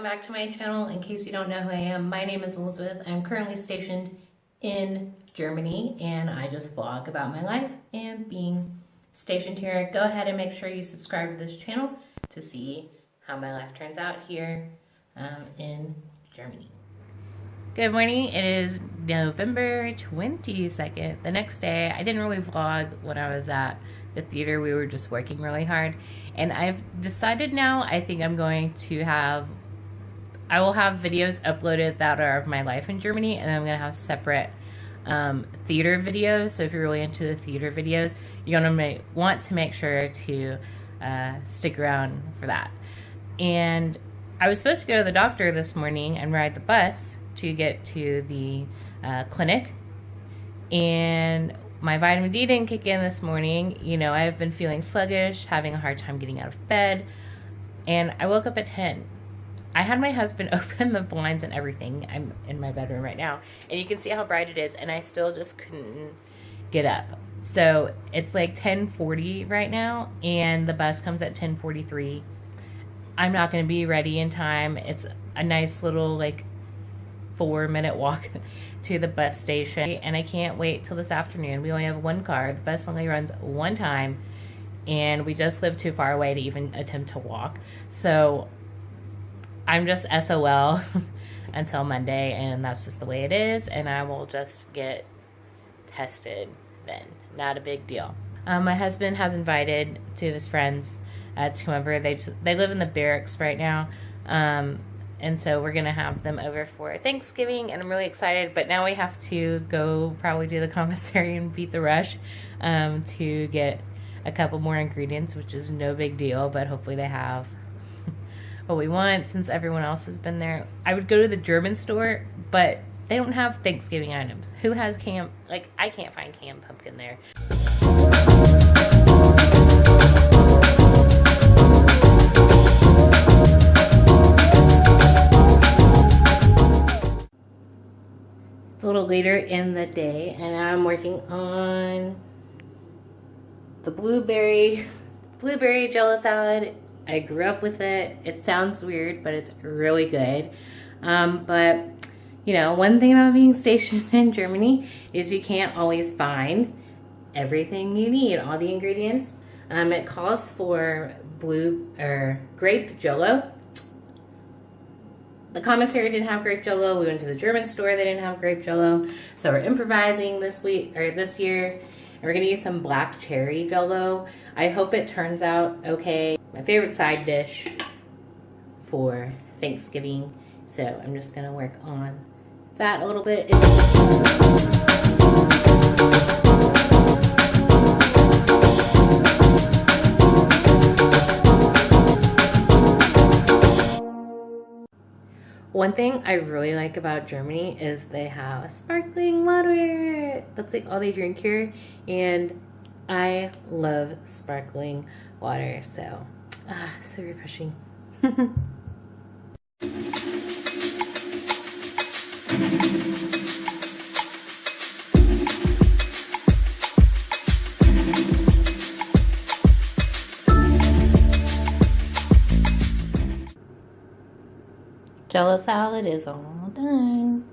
back to my channel. In case you don't know who I am, my name is Elizabeth. I'm currently stationed in Germany and I just vlog about my life and being stationed here. Go ahead and make sure you subscribe to this channel to see how my life turns out here in Germany. Good morning. It is November 22nd. The next day, I didn't really vlog when I was at the theater. We were just working really hard. And I've decided now, I think I'm going to I will have videos uploaded that are of my life in Germany, and I'm going to have separate theater videos. So if you're really into the theater videos, you're going to want to make sure to stick around for that. And I was supposed to go to the doctor this morning and ride the bus to get to the clinic, and my vitamin D didn't kick in this morning. You know, I've been feeling sluggish, having a hard time getting out of bed, and I woke up at 10. I had my husband open the blinds and everything. I'm in my bedroom right now, and you can see how bright it is, and I still just couldn't get up. So it's like 10:40 right now, and the bus comes at 10:43. I'm not going to be ready in time. It's a nice little like 4-minute walk to the bus station, and I can't wait till this afternoon. We only have one car. The bus only runs one time, and we just live too far away to even attempt to walk. So I'm just SOL until Monday, and that's just the way it is, and I will just get tested then. Not a big deal. My husband has invited two of his friends to come over. They live in the barracks right now, and so we're gonna have them over for Thanksgiving, and I'm really excited. But now we have to go probably do the commissary and beat the rush to get a couple more ingredients, which is no big deal, but hopefully they have what we want since everyone else has been there. I would go to the German store, but they don't have Thanksgiving items. Who has canned, like, I can't find canned pumpkin there. It's a little later in the day, and I'm working on the blueberry Jello salad. I grew up with it. It sounds weird, but it's really good. But you know, one thing about being stationed in Germany is you can't always find everything you need, all the ingredients. It calls for grape Jello. The commissary didn't have grape Jello. We went to the German store. They didn't have grape Jello. So we're improvising this year. And we're gonna use some black cherry Jello. I hope it turns out okay. My favorite side dish for Thanksgiving. So I'm just gonna work on that a little bit. One thing I really like about Germany is they have sparkling water. That's like all they drink here, and I love sparkling water, so so refreshing. Jello salad is all done.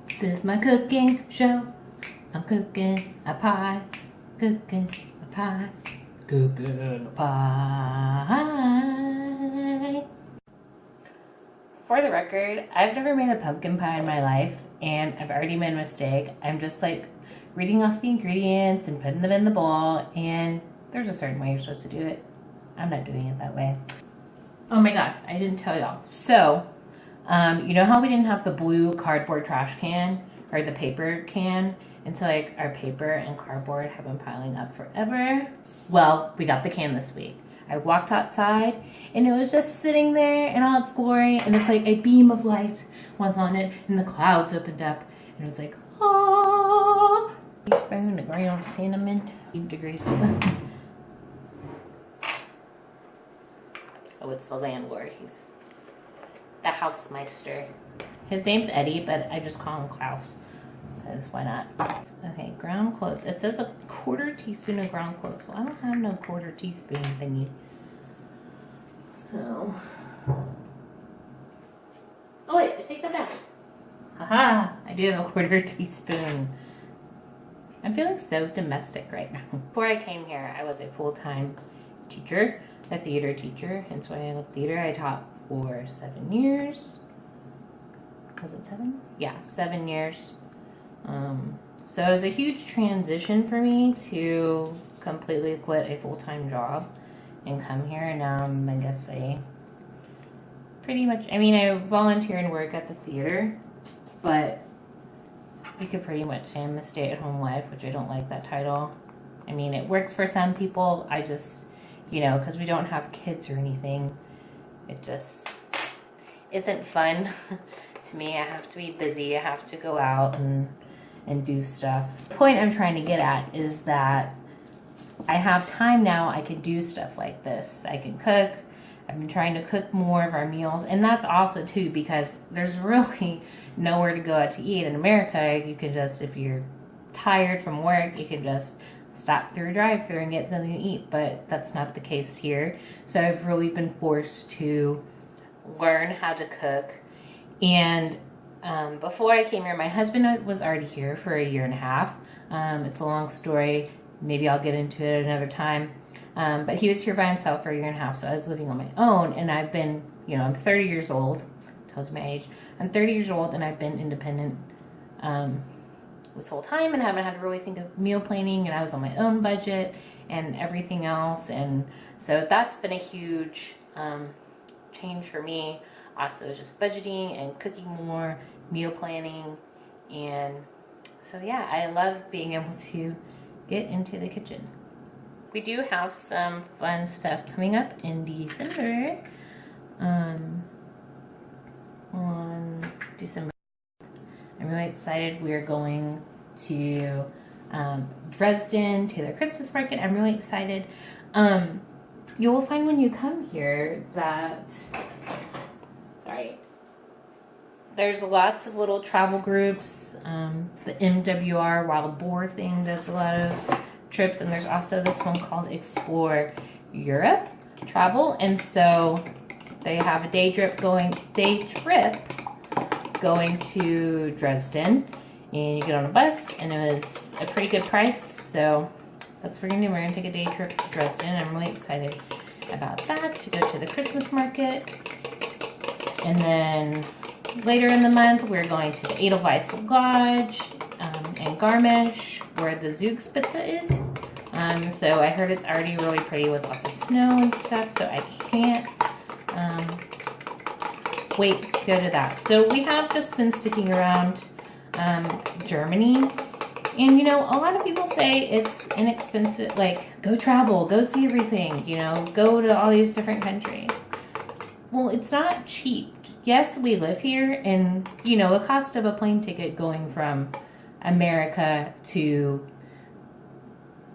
This is my cooking show. I'm cooking a pie, cooking a pie, cooking a pie. For the record, I've never made a pumpkin pie in my life, and I've already made a mistake. I'm just like reading off the ingredients and putting them in the bowl, and there's a certain way you're supposed to do it. I'm not doing it that way. Oh my gosh, I didn't tell y'all. So, you know how we didn't have the blue cardboard trash can or the paper can? And so like our paper and cardboard have been piling up forever. Well, we got the can this week. I walked outside and it was just sitting there in all its glory, and it's like a beam of light was on it, and the clouds opened up, and it was like, oh, teaspoon of ground cinnamon, 8 degrees. Oh, it's the landlord. He's the Hausmeister. His name's Eddie, but I just call him Klaus, because why not? Okay, ground cloves. It says a 1/4 teaspoon of ground cloves. Well, I don't have no 1/4 teaspoon thingy. So, oh wait, I take that back. Haha, I do have a 1/4 teaspoon. I'm feeling so domestic right now. Before I came here, I was a full-time teacher, a theater teacher, hence why I love theater. I taught for 7 years. Was it 7? Yeah, 7 years. So it was a huge transition for me to completely quit a full-time job and come here. And now I'm, I guess, I volunteer and work at the theater, but you could pretty much say I'm a stay-at-home wife, which I don't like that title. I mean, it works for some people. I just, because we don't have kids or anything, it just isn't fun to me. I have to be busy. I have to go out and do stuff. The point I'm trying to get at is that I have time now. I can do stuff like this. I can cook. I've been trying to cook more of our meals, and that's also too because there's really nowhere to go out to eat. In America, you can just, if you're tired from work, you can just stop through a drive-thru and get something to eat, but that's not the case here. So I've really been forced to learn how to cook. And before I came here, my husband was already here for 1.5 years. It's a long story. Maybe I'll get into it another time. But he was here by himself for 1.5 years, so I was living on my own. And I've been, I'm 30 years old. Tells you my age. I'm 30 years old, and I've been independent this whole time, and haven't had to really think of meal planning. And I was on my own budget and everything else. And so that's been a huge change for me. Also, just budgeting and cooking more, meal planning, and so yeah, I love being able to get into the kitchen. We do have some fun stuff coming up in December. On December, I'm really excited. We're going to Dresden to the Christmas market. I'm really excited. You will find when you come here that there's lots of little travel groups. The MWR Wild Boar thing does a lot of trips, and there's also this one called Explore Europe Travel, and so they have a day trip going to Dresden, and you get on a bus, and it was a pretty good price. So that's what we're gonna do. We're gonna take a day trip to Dresden. I'm really excited about that, to go to the Christmas market. And then later in the month, we're going to the Edelweiss Lodge in Garmisch, where the Zugspitze is. So I heard it's already really pretty with lots of snow and stuff, so I can't wait to go to that. So we have just been sticking around Germany. And, a lot of people say it's inexpensive, like, go travel, go see everything, go to all these different countries. Well, it's not cheap. Yes, we live here, and, the cost of a plane ticket going from America to,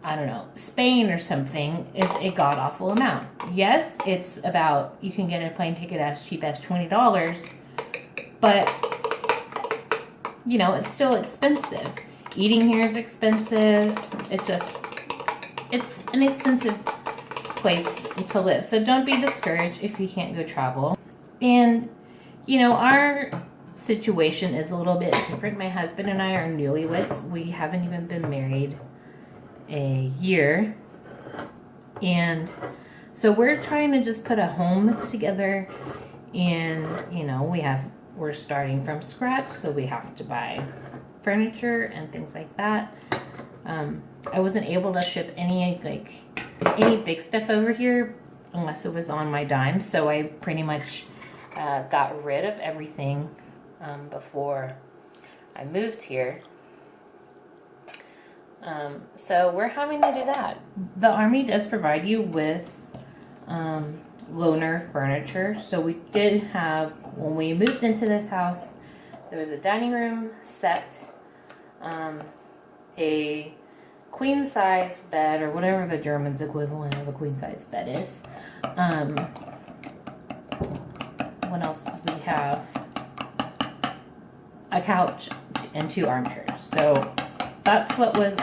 I don't know, Spain or something is a god-awful amount. Yes, it's about, you can get a plane ticket as cheap as $20, but, it's still expensive. Eating here is expensive. It's an expensive place to live. So don't be discouraged if you can't go travel. And, our situation is a little bit different. My husband and I are newlyweds. We haven't even been married a year. And so we're trying to just put a home together. And, we're starting from scratch. So we have to buy furniture and things like that. I wasn't able to ship any big stuff over here unless it was on my dime, so I pretty much got rid of everything before I moved here. So we're having to do that. The Army does provide you with loaner furniture, so we did have, when we moved into this house, there was a dining room set, a queen size bed, or whatever the German's equivalent of a queen size bed is. What else did we have? A couch and 2 armchairs. So that's what was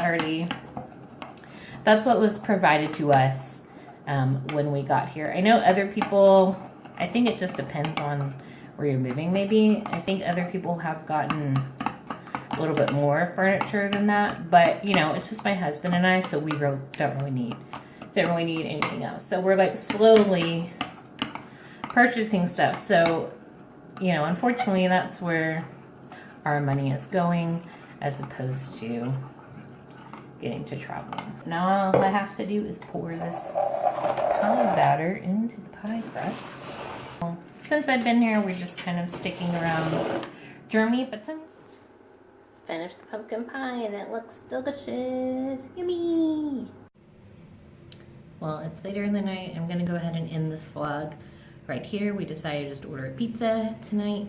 provided to us when we got here. I know other people, I think it just depends on where you're moving maybe. I think other people have gotten a little bit more furniture than that, but you know, it's just my husband and I, so we don't really need anything else. So we're like slowly purchasing stuff. So, you know, unfortunately that's where our money is going as opposed to getting to travel. Now all I have to do is pour this pie batter into the pie crust. Since I've been here, we're just kind of sticking around Germany, but since finished the pumpkin pie and it looks delicious. Yummy! Well, it's later in the night. I'm gonna go ahead and end this vlog right here. We decided just to order a pizza tonight.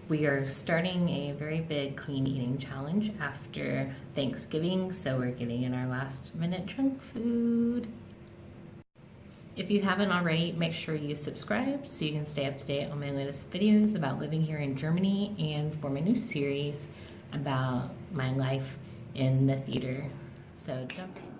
We are starting a very big clean eating challenge after Thanksgiving, so we're getting in our last minute junk food. If you haven't already, make sure you subscribe so you can stay up to date on my latest videos about living here in Germany and for my new series about my life in the theater. So don't